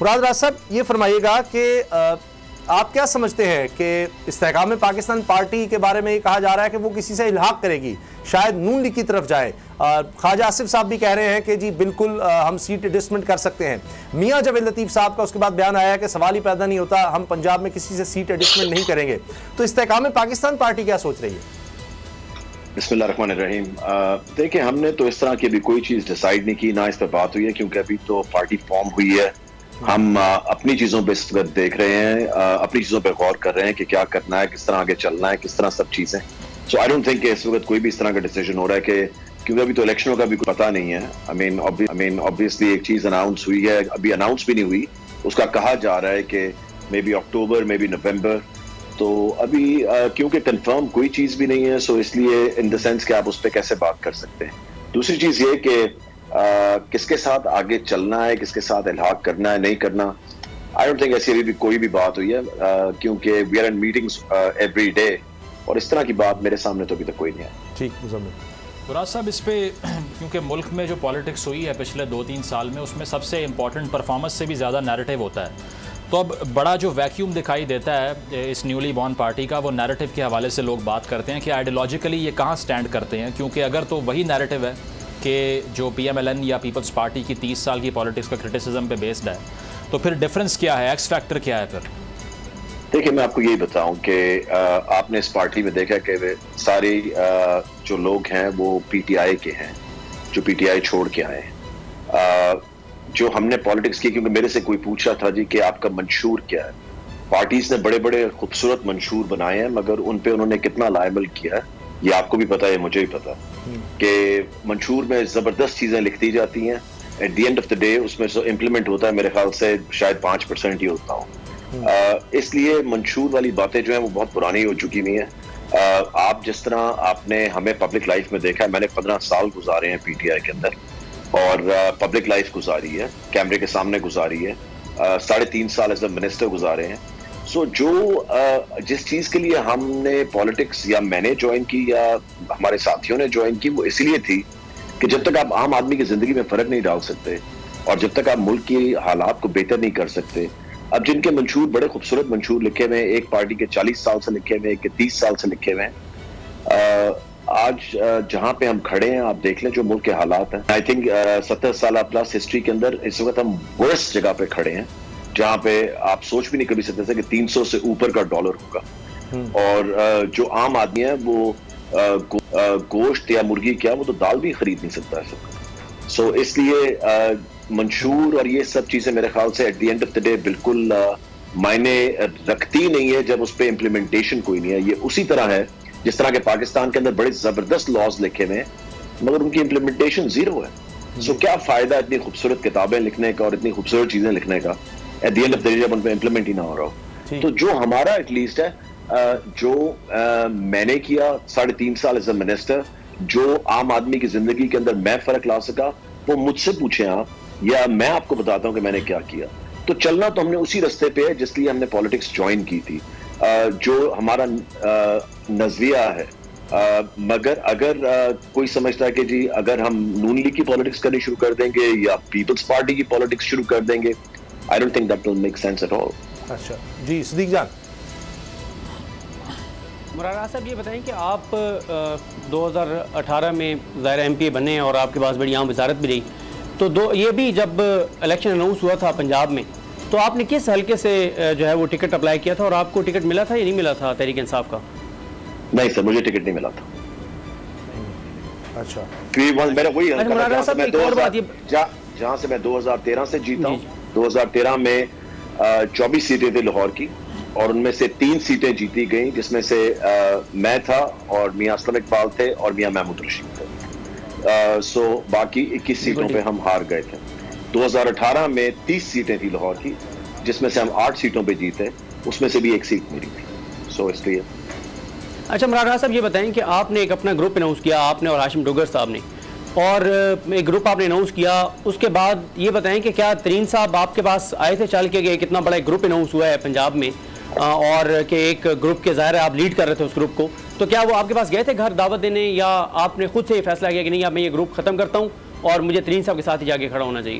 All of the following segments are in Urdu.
مراد راز صاحب یہ فرمائیے گا کہ آپ کیا سمجھتے ہیں کہ استحکام پاکستان پارٹی کے بارے میں یہ کہا جا رہا ہے کہ وہ کسی سے الحاق کرے گی، شاید نون لیگ کی طرف جائے، خواجہ آصف صاحب بھی کہہ رہے ہیں کہ جی بالکل ہم سیٹ ایڈجسٹمنٹ کر سکتے ہیں، میاں جاوید لطیف صاحب کا اس کے بعد بیان آیا ہے کہ سوال ہی پیدا نہیں ہوتا، ہم پنجاب میں کسی سے سیٹ ایڈجسٹمنٹ نہیں کریں گے، تو استحکام پاکستان پارٹی کیا سوچ رہی ہے؟ بسم اللہ الرحمن الرحیم۔ دیکھیں، ہم نے تو اس طرح کی ابھی کوئی چیز ڈیسائیڈ نہیں کی، نہ اس پہ بات ہوئی ہے، کیونکہ ابھی تو پارٹی فارم ہوئی ہے۔ ہم اپنی چیزوں پہ اس وقت دیکھ رہے ہیں، اپنی چیزوں پہ غور کر رہے ہیں کہ کیا کرنا ہے، کس طرح آگے چلنا ہے، کس طرح سب چیزیں۔ سو آئی ڈونٹ تھنک کہ اس وقت کوئی بھی اس طرح کا ڈیسیجن ہو رہا ہے کہ کیونکہ ابھی تو الیکشنوں کا بھی کوئی پتہ نہیں ہے۔ آئی مین obviously ایک چیز اناؤنس ہوئی ہے، ابھی اناؤنس بھی نہیں ہوئی، اس کا کہا جا رہا ہے کہ may be October, may be نومبر، تو ابھی کیونکہ کنفرم کوئی چیز بھی نہیں ہے، سو اس لیے ان دا سینس کہ آپ اس پہ کیسے بات کر سکتے ہیں۔ دوسری چیز یہ کہ کس کے ساتھ آگے چلنا ہے، کس کے ساتھ الحاق کرنا ہے، نہیں کرنا، آئی ڈونٹ تھنک ایسی ابھی بھی کوئی بھی بات ہوئی ہے، کیونکہ we are in meetings every day, اور اس طرح کی بات میرے سامنے تو ابھی تک کوئی نہیں ہے۔ ٹھیک مزمل مراد صاحب، اس پہ کیونکہ ملک میں جو پالیٹکس ہوئی ہے پچھلے 2-3 سال میں، اس میں سب سے امپورٹنٹ پرفارمنس سے بھی زیادہ نیریٹو ہوتا ہے، تو اب بڑا جو ویکیوم دکھائی دیتا ہے اس نیولی بورن پارٹی کا، وہ نیریٹو کے حوالے سے لوگ بات کرتے ہیں کہ آئیڈیالوجیکلی یہ کہاں سٹینڈ کرتے ہیں، کیونکہ اگر تو وہی نیریٹو ہے کہ جو پی ایم ایل این یا پیپلز پارٹی کی 30 سال کی پالیٹکس کا کرٹیسزم پہ بیسڈ ہے، تو پھر ڈیفرنس کیا ہے، ایکس فیکٹر کیا ہے پھر؟ دیکھیں، میں آپ کو یہی بتاؤں کہ آپ نے اس پارٹی میں دیکھا کہ سارے جو لوگ ہیں وہ پی ٹی آئی کے ہیں، جو پی ٹی آئی چھوڑ کے آئے ہیں۔ جو ہم نے پالیٹکس کی، کیونکہ میرے سے کوئی پوچھا تھا جی کہ آپ کا منشور کیا ہے، پارٹیز نے بڑے بڑے خوبصورت منشور بنائے ہیں، مگر ان پہ انہوں نے کتنا لائبل کیا ہے یہ آپ کو بھی پتا ہے، مجھے بھی پتا ہے کہ منشور میں زبردست چیزیں لکھتی جاتی ہیں، at the end of the day اس میں جو امپلیمنٹ ہوتا ہے میرے خیال سے شاید 5% ہی ہوتا ہوں۔ اس لیے منشور والی باتیں جو ہیں وہ بہت پرانی ہو چکی ہوئی ہیں۔ آپ جس طرح آپ نے ہمیں پبلک لائف میں دیکھا ہے، میں نے 15 سال گزارے ہیں پی ٹی آئی کے اندر، اور پبلک لائف گزاری ہے، کیمرے کے سامنے گزاری ہے، 3.5 سال ایز اے منسٹر گزارے ہیں۔ سو جو جس چیز کے لیے ہم نے پالیٹکس یا میں نے جوائن کی یا ہمارے ساتھیوں نے جوائن کی، وہ اس لیے تھی کہ جب تک آپ عام آدمی کی زندگی میں فرق نہیں ڈال سکتے اور جب تک آپ ملک کی حالات کو بہتر نہیں کر سکتے، اب جن کے منشور بڑے خوبصورت منشور لکھے ہوئے ہیں، ایک پارٹی کے 40 سال سے لکھے ہوئے ہیں، ایک کے 30 سال سے لکھے ہوئے ہیں، آج جہاں پہ ہم کھڑے ہیں آپ دیکھ لیں جو ملک کے حالات ہیں، آئی تھنک 70 سالہ پلس ہسٹری کے اندر اس وقت ہم ورسٹ جگہ پہ کھڑے ہیں، جہاں پہ آپ سوچ بھی نہیں کبھی سکتے تھے کہ 300 سے اوپر کا ڈالر ہوگا، اور جو عام آدمی ہے وہ گوشت یا مرغی کیا وہ تو دال بھی خرید نہیں سکتا ہے۔ سو اس لیے منشور اور یہ سب چیزیں میرے خیال سے at the end of the day بالکل معنی رکھتی نہیں ہے جب اس پہ امپلیمنٹیشن کوئی نہیں ہے۔ یہ اسی طرح ہے جس طرح کہ پاکستان کے اندر بڑے زبردست لاز لکھے ہوئے ہیں مگر ان کی امپلیمنٹیشن زیرو ہے۔ سو کیا فائدہ اتنی خوبصورت کتابیں لکھنے کا اور اتنی خوبصورت چیزیں لکھنے کا at the end of the day جب ان پہ امپلیمنٹ ہی نہ ہو رہا ہو۔ تو جو ہمارا ایٹ لیسٹ ہے، جو میں نے کیا 3.5 سال ایز اے منسٹر، جو عام آدمی کی زندگی کے اندر میں فرق لا سکا، وہ مجھ سے پوچھیں آپ یا میں آپ کو بتاتا ہوں کہ میں نے کیا کیا۔ تو چلنا تو ہم نے اسی رستے پہ ہے جس لیے ہم نے پالیٹکس جوائن کی تھی، جو ہمارا نظریہ ہے۔ مگر اگر کوئی سمجھتا ہے کہ جی اگر ہم نون لیگ کی پالیٹکس کرنی شروع کر دیں گے یا پیپلز پارٹی کی پالیٹکس شروع کر دیں گے، I don't think that will make sense at all۔ اچھا جی، صدیق جان۔ مراد صاحب یہ بتائیں کہ آپ 2018 میں ظاہر ایم پی اے بنے اور آپ کے پاس بڑی عام وزارت بھی رہی، تو یہ بھی جب الیکشن اناؤنس ہوا تھا پنجاب میں تو آپ نے کس حلقے سے جو ہے وہ ٹکٹ اپلائی کیا تھا، اور آپ کو ٹکٹ ملا تھا یا نہیں ملا تھا تحریک انصاف کا؟ نہیں سر، مجھے ٹکٹ نہیں ملا تھا۔ اچھا، میرا وہی حلقہ جہاں سے میں 2013 سے جیتا ہوں۔ 2013 میں 24 سیٹیں تھیں لاہور کی، اور ان میں سے 3 سیٹیں جیتی گئیں، جس میں سے میں تھا اور میاں اسلم اقبال تھے اور میاں محمود رشید تھے۔ سو باقی 21 سیٹوں پہ ہم ہار گئے تھے۔ 2018 میں 30 سیٹیں تھیں لاہور کی، جس میں سے ہم 8 سیٹوں پہ جیتے، اس میں سے بھی 1 سیٹ ملی تھی۔ سو اس لیے اچھا مراد صاحب یہ بتائیں کہ آپ نے ایک اپنا گروپ اناؤنس کیا، آپ نے اور ہاشم ڈوگر صاحب نے، اور ایک گروپ آپ نے اناؤنس کیا، اس کے بعد یہ بتائیں کہ کیا ترین صاحب آپ کے پاس آئے تھے چل کے کہ کتنا بڑا ایک گروپ اناؤنس ہوا ہے پنجاب میں، اور کہ ایک گروپ کے ظاہر ہے آپ لیڈ کر رہے تھے اس گروپ کو، تو کیا وہ آپ کے پاس گئے تھے گھر دعوت دینے، یا آپ نے خود سے یہ فیصلہ کیا کہ نہیں اب میں یہ گروپ ختم کرتا ہوں اور مجھے ترین صاحب کے ساتھ ہی جا کے کھڑا ہونا چاہیے؟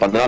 15